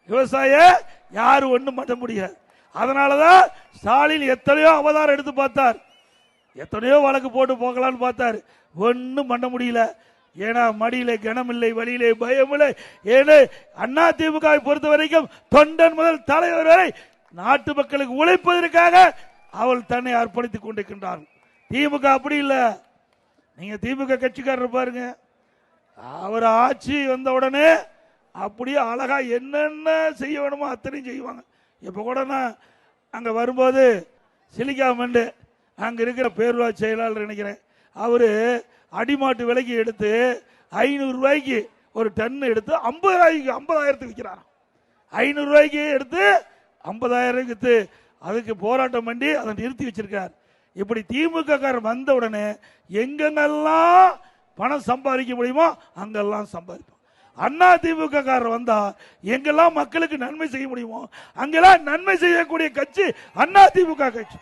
விவசாய யாரும் ஒண்ணும் பண்ண முடியாது. அதனாலதான் ஸ்டாலின் எத்தனையோ அவதாரம் எடுத்து பார்த்தார், எத்தனையோ வழக்கு போட்டு போகலான்னு பார்த்தார், ஒன்னும் பண்ண முடியல. ஏன்னா மடியிலே கனமில்லை, வழியிலே பயமில்லை. ஏன்னு அண்ணா திமுக பொறுத்த வரைக்கும் தொண்டன் முதல் தலைவர் வரை நாட்டு மக்களுக்கு உழைப்பதற்காக அவள் தன்னை அர்ப்பணித்துக் கொண்டிருக்கின்றார். திமுக அப்படி இல்லை. நீங்க திமுக கட்சிக்காரர் பாருங்க, அவர் ஆட்சி வந்த உடனே அப்படியே அழகா என்னென்ன செய்ய வேணுமோ அத்தனையும் செய்வாங்க. இப்ப கூட நான் அங்க வரும்போது சிலிக்காமண்டு அங்க இருக்கிற பேரூராட்சி செயலாளர் நினைக்கிறேன், அவரு அடிமாட்டு விலைக்கு எடுத்து 500 ரூபாய்க்கு ஒரு டன் எடுத்து 50,000 விற்கிறார். 500 ரூபாய்க்கு எடுத்து 50,000 வித்து அதுக்கு போராட்டம் பண்ணி அதை நிறுத்தி வச்சிருக்கார். இப்படி திமுக காரர் வந்த உடனே எங்கெங்கெல்லாம் பணம் சம்பாதிக்க முடியுமோ அங்கெல்லாம் சம்பாதிப்போம். அண்ணா திமுக காரர் வந்தா எங்கெல்லாம் மக்களுக்கு நன்மை செய்ய முடியுமோ அங்கெல்லாம் நன்மை செய்யக்கூடிய கட்சி அண்ணா திமுக கட்சி.